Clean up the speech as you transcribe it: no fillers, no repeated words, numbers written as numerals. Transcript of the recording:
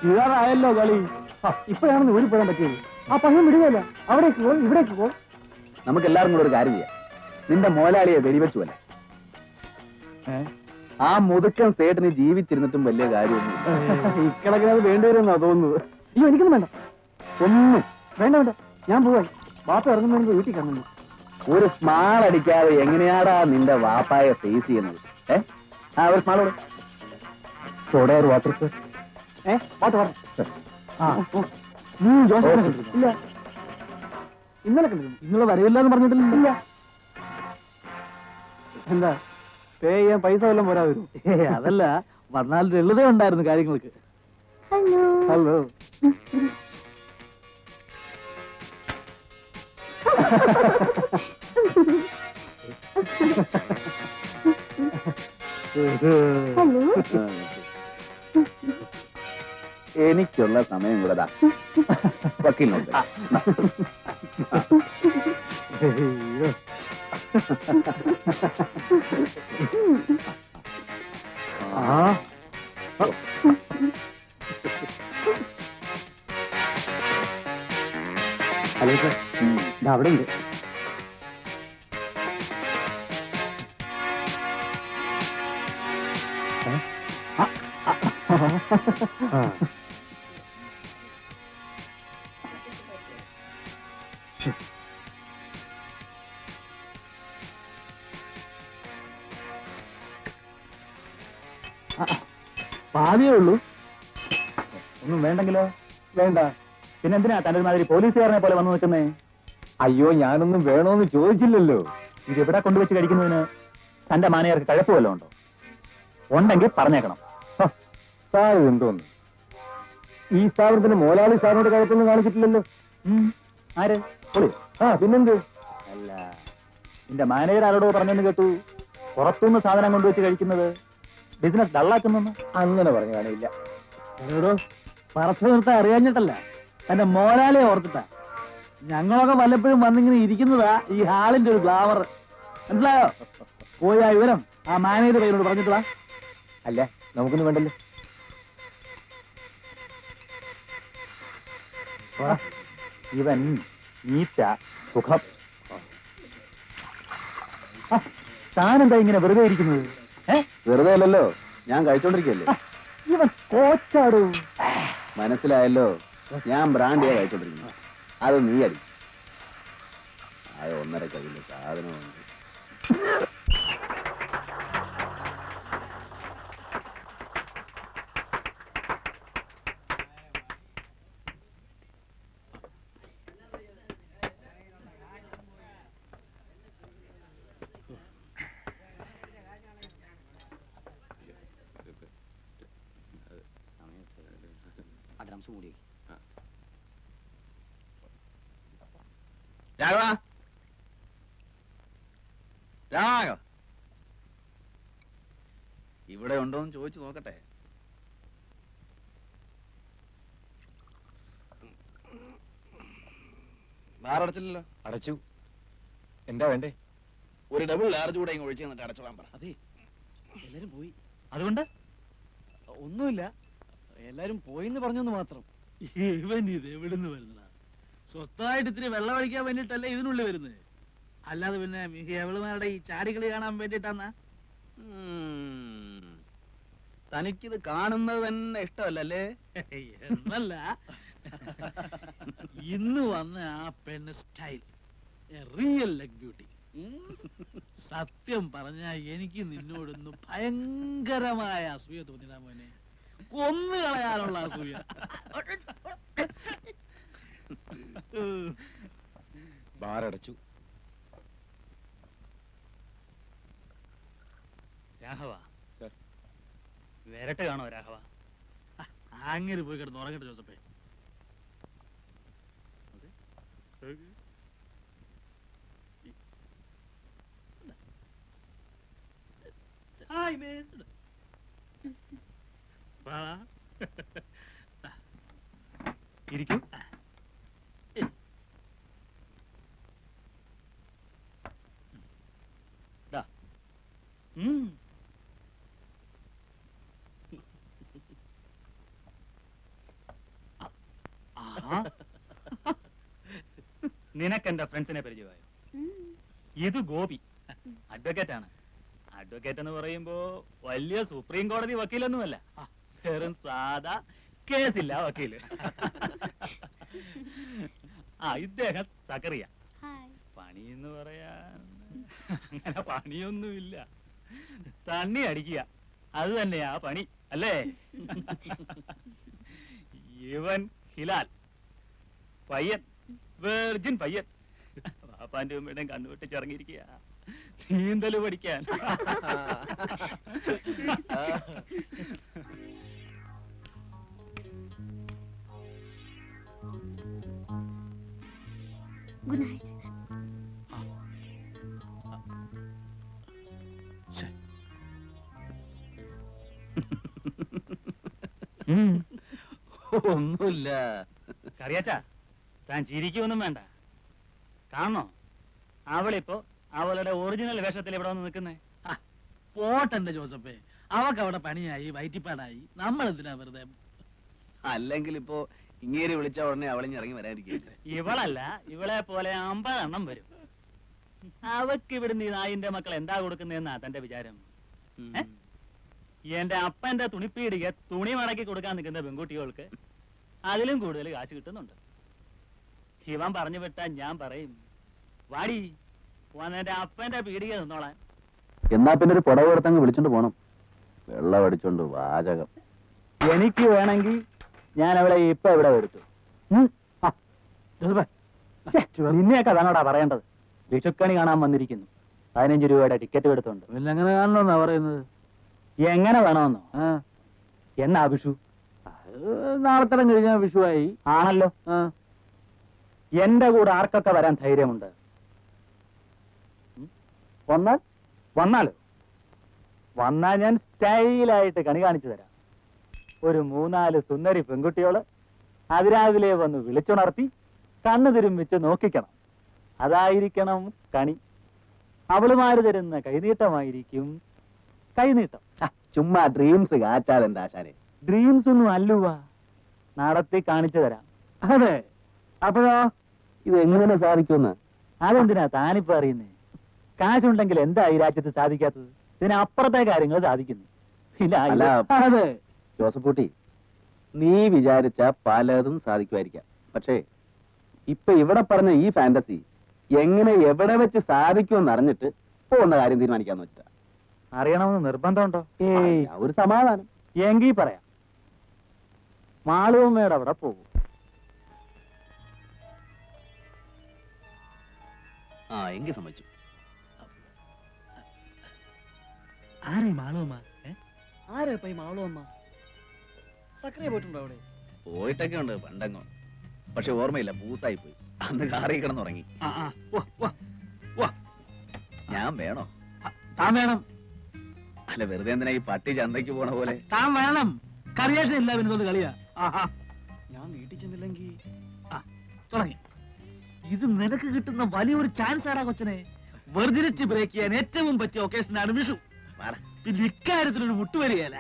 ഇതാറായല്ലോ കളി. ഇപ്പോഴാണെന്ന് ഊരിപ്പോരാൻ പറ്റിയത്. ആ പയ്യൻ വിടുകയല്ല. അവിടേക്ക് പോ, ഇവിടേക്ക് പോ. നമുക്ക് എല്ലാവരും കൂടെ ഒരു കാര്യം ചെയ്യാം. നിന്റെ മോലാളിയെ വെടിവെച്ചു അല്ലേ? ആ മുതുക്കൻ സേട്ടിന് ജീവിച്ചിരുന്നിട്ടും വലിയ കാര്യമൊന്നും ഇക്കണക്കിനത് വേണ്ടിവരുമെന്നാ തോന്നുന്നത്. അയ്യോ, എനിക്കൊന്നും വേണ്ട. ഒന്നും വേണ്ട വേണ്ട. ഞാൻ പോവാൻ. വാപ്പ ഇറങ്ങുന്നതിന് വീട്ടിൽ കറങ്ങുന്നു. ഒരു സ്മാൾ അടിക്കാതെ എങ്ങനെയാടാ നിന്റെ വാപ്പായെ ഫേസ് ചെയ്യുന്നത്? ഒരു സ്മാളോട്. സോഡ ഒരു വാട്ടർ സർ. Water sir. നീ ജോസഫ് ഇല്ല? ഇന്നലെ കണ്ടിരുന്നു. ഇന്നലെ വരവില്ലെന്ന് പറഞ്ഞിട്ടില്ല. എന്താ പേ ചെയ്യാൻ പൈസ വല്ലതും പോരാ വരും? അതല്ല, വന്നാൽ ലളിതേ ഉണ്ടായിരുന്നു കാര്യങ്ങൾക്ക്. Hello hello. ഹലോ. എനിക്കുള്ള സമയം കൂടെ വക്കീലിനുണ്ട്. ഹലോ സാർ, അവിടെ ഉണ്ട്. പാതിയേ ഉള്ളൂ. ഒന്നും വേണ്ടെങ്കിലോ? വേണ്ട. പിന്നെന്തിനാ തന്റെ മാതിരി പോലീസുകാരനെ പോലെ വന്നു നിൽക്കുന്നേ? അയ്യോ, ഞാനൊന്നും വേണോന്ന് ചോദിച്ചില്ലല്ലോ. ഇതെവിടെ കൊണ്ടുവച്ച് കഴിക്കുന്നതിന് തന്റെ മാനേജർക്ക് കഴപ്പ് വല്ലതും ഉണ്ടോ? ഉണ്ടെങ്കിൽ പറഞ്ഞേക്കണം. സാർ എന്തോന്ന് ഈ സ്ഥാപനത്തിന് മോലാളി സാറിനോട് കഴപ്പൊന്നും കാണിച്ചിട്ടില്ലല്ലോ. ആര്? പിന്നെന്ത്? അല്ല, നിന്റെ മാനേജർ ആരോടോ പറഞ്ഞെന്ന് കേട്ടു, പുറത്തുനിന്ന് സാധനം കൊണ്ടുവച്ച് കഴിക്കുന്നത് ബിസിനസ് ഡള്ളാക്കുന്നു. അങ്ങനെ പറഞ്ഞു കാണില്ല. പറച്ചു നിർത്താൻ അറിയാഞ്ഞിട്ടല്ല, എന്റെ മോലാളിയെ ഓർത്തിട്ടാ. ഞങ്ങളൊക്കെ വല്ലപ്പോഴും വന്നിങ്ങനെ ഇരിക്കുന്നതാ ഈ ഹാളിന്റെ ഒരു ഗ്ലാമർ. മനസ്സിലായോ? പോയി ആ വിവരം ആ മാനേജർ കയ്യിലോട് പറഞ്ഞിട്ടാ. അല്ല, നമുക്കൊന്നും വേണ്ടല്ലോ. ഇവൻ നീറ്റ സുഖം. താനെന്താ ഇങ്ങനെ വെറുതെ ഇരിക്കുന്നത്? വെറുതെ അല്ലല്ലോ, ഞാൻ കഴിച്ചോണ്ടിരിക്കല്ലേ. ഇവൻ കോച്ചാടൂ. മനസ്സിലായല്ലോ, ഞാൻ ബ്രാൻഡിയാ കഴിച്ചോണ്ടിരിക്കുന്നു. അത് നീ അടി. അത് 1.5 കയ്യിലെ സാധനമുണ്ട്. രാഘവ, രാഘവ ഇവിടെ ഉണ്ടോന്ന് ചോദിച്ചു നോക്കട്ടെ. ബാറടച്ചില്ലല്ലോ. അടച്ചു. എന്താ വേണ്ടേ? ഒരു ഡബിൾ ലാർജ് കൂടെ ഒഴിച്ചു തന്നിട്ട് അടച്ചോളാൻ പറ. അതെ, എല്ലാരും പോയി. അതുകൊണ്ട് ഒന്നുമില്ല, എല്ലാരും പോയിന്ന് പറഞ്ഞെന്ന് മാത്രം. ഇവൻ ഇത് എവിടുന്ന് വരുന്നതാ? സ്വസ്ഥമായിട്ട് ഇത്തിരി വെള്ളം അടിക്കാൻ വേണ്ടിട്ടല്ലേ ഇതിനുള്ളിൽ വരുന്നത്, അല്ലാതെ പിന്നെ എവളുമാരുടെ ഈ ചാടികളി കാണാൻ വേണ്ടിട്ടാന്നാ? തനിക്കിത് കാണുന്നത് തന്നെ ഇഷ്ടമല്ലേ? എന്നല്ല, ഇന്ന് വന്ന ആ പെണ്ണ് സ്റ്റൈൽ റിയൽ ലെഗ് ബ്യൂട്ടി. സത്യം പറഞ്ഞ എനിക്ക് നിന്നോടൊന്ന് ഭയങ്കരമായ അസൂയ തോന്നിടാ മോനെ. കൊന്നു കളയാനുള്ള അസൂയ. ബാറടച്ചു. രാഘവ സർ, വരട്ടെ കാണോ രാഘവ? അങ്ങനെ പോയി കിടന്ന് ഉറങ്ങട്ടെ ജോസഫേ. Hi miss. ഇരിക്കൂ. നിനക്കെന്റെ ഫ്രണ്ട്സിനെ പരിചയമായോ? ഇത് ഗോപി, അഡ്വക്കേറ്റ് ആണ്. അഡ്വക്കേറ്റ് എന്ന് പറയുമ്പോ വലിയ സുപ്രീം കോടതി വക്കീലൊന്നുമല്ല, വെറും സാധാ കേസില്ല വക്കീല്. ഇദ്ദേഹം സക്കറിയ. പണി എന്ന് പറയാൻ അങ്ങനെ പണിയൊന്നുമില്ല, തണ്ണി അടിക്കുക, അത് തന്നെയാ പണി അല്ലേ? ഇവൻ ഹിലാൽ, പയ്യൻ, വെർജിൻ പയ്യൻ. പാപ്പാന്റെ ഉമ്മയുടെയും കണ്ണുവെട്ടിച്ചിറങ്ങിയിരിക്കുക നീന്തല് പഠിക്കാൻ. Good night. ഒന്നുമില്ല. കറിയാച്ചാ, താൻ ചിരിക്കൊന്നും വേണ്ട. കാണണോ, അവളിപ്പോ അവളുടെ ഒറിജിനൽ വേഷത്തിൽ ഇവിടെ വന്ന് നിൽക്കുന്നേ. പോട്ടെന്റെ ജോസഫേ, അവക്ക് അവിടെ പണിയായി വയറ്റിപ്പാടായി, നമ്മൾ എന്തിനാ വെറുതെ? അല്ലെങ്കിൽ ഇപ്പോ ഇങ്ങേരി വിളിച്ച ഉടനെ അവളിഞ്ഞ് ഇറങ്ങി വരാനിരിക്കില്ല. ഇവളല്ല, ഇവളെ പോലെ 50 എണ്ണം വരും. അവക്ക് ഇവിടുന്ന് ഈ നായിന്റെ മക്കൾ എന്താ കൊടുക്കുന്നതെന്നാ തന്റെ വിചാരം? എന്റെ അപ്പന്റെ തുണിപ്പീടിക തുണി മടക്കി കൊടുക്കാൻ നിൽക്കുന്ന പെൺകുട്ടികൾക്ക് അതിലും കൂടുതൽ കാശ് കിട്ടുന്നുണ്ട്. ഇവൻ പറഞ്ഞു വിട്ടാ ഞാൻ പറയും, വാടി എന്റെ അപ്പന്റെ പീടിക നിന്നോളാൻ. എന്നാ പിന്നെ ഒരു പുടവ് എടുത്തങ്ങ് വിളിച്ചോണ്ട് പോണം. വെള്ളം അടിച്ചോണ്ട് വാചകം. എനിക്ക് വേണമെങ്കിൽ ഞാൻ അവളെ ഇപ്പൊ ഇവിടെ വരുത്തു. നിന്നെയൊക്കെ താനോടാ പറയേണ്ടത്. വിഷുക്കണി കാണാൻ വന്നിരിക്കുന്നു, 15 രൂപയുടെ ടിക്കറ്റ് എടുത്തോണ്ട്. പിന്നെ അങ്ങനെ കാണണമെന്നാ പറയുന്നത്. എങ്ങനെ വേണമെന്നോ? എന്നാ വിഷു? നാളെ തരം കഴിഞ്ഞാൽ വിഷുവായി. ആണല്ലോ. എന്റെ കൂടെ ആർക്കൊക്കെ വരാൻ ധൈര്യമുണ്ട്? വന്നാലോ? വന്നാൽ ഞാൻ സ്റ്റൈലായിട്ട് കണി കാണിച്ചു തരാം. ഒരു 3-4 സുന്ദരി പെൺകുട്ടികള് അതിരാവിലെ വന്ന് വിളിച്ചുണർത്തി കണ്ണു തിരുമ്പിച്ച് നോക്കിക്കണം. അതായിരിക്കണം കണി. അവളുമാര് തരുന്ന കൈനീട്ടമായിരിക്കും കൈനീട്ടം. ചുമ്മാ ഡ്രീംസ് കാച്ചാതെന്താ ആശാനെ? ഡ്രീംസ് ഒന്നും അല്ലുവാ, നടത്തി കാണിച്ചു തരാം. അതെ, അപ്പോഴോ ഇത് എങ്ങനെ സാധിക്കുമെന്ന്? അതെന്തിനാ താനിപ്പോ അറിയുന്നേ? കാശുണ്ടെങ്കിൽ എന്താ ഈ രാജ്യത്ത് സാധിക്കാത്തത്? ഇതിനപ്പുറത്തെ കാര്യങ്ങൾ സാധിക്കുന്നു. അല്ല, അതെ ജോസഫ് കുട്ടി, നീ വിചാരിച്ച പലതും സാധിക്കുമായിരിക്കാം. പക്ഷേ ഇപ്പൊ ഇവിടെ പറഞ്ഞ ഈ ഫാന്റസി എങ്ങനെ എവിടെ വെച്ച് സാധിക്കുമെന്ന് അറിഞ്ഞിട്ട് പോകുന്ന കാര്യം തീരുമാനിക്കാന്ന് വെച്ചിട്ടാ. അറിയണമെന്ന് നിർബന്ധമുണ്ടോ? ഒരു സമാധാനം. എങ്കിൽ പറയാം. മാളുവമ്മയുടെ അവിടെ പോകും. എങ്കിൽ സമ്മതിച്ചു. ആരേ മാളുവമ്മ? ആരാ ഇപ്പൊ ഈ മാളുവമ്മ? സക്കറിയ പോയിട്ടുണ്ടോ അവിടെ? പോയിട്ടൊക്കെ ഉണ്ട് പണ്ടങ്ങോ, പക്ഷെ ഓർമ്മയില്ല, പൂസായി പോയി. അന്ന് കാറി കിടന്നുറങ്ങി. ഞാൻ വേണോ? താൻ വേണം. അല്ല, വെറുതെ എന്തിനാ ഈ പട്ടി ചന്തയ്ക്ക് പോണ പോലെ? താൻ വേണം. കറിയാശ ഇല്ല പിന്നെ കളിയാ. ഞാൻ വീട്ടിൽ ചെന്നില്ലെങ്കിൽ തുടങ്ങി. ഇത് നിനക്ക് കിട്ടുന്ന വലിയൊരു ചാൻസ് ആടാ കൊച്ചനെ. വെർജിനിറ്റി ബ്രേക്ക് ചെയ്യാൻ ഏറ്റവും പറ്റിയ ഒക്കേഷനാണ് വിഷു. പിന്നെ ഇക്കാര്യത്തിലൊരു മുട്ടുവരികയല്ല.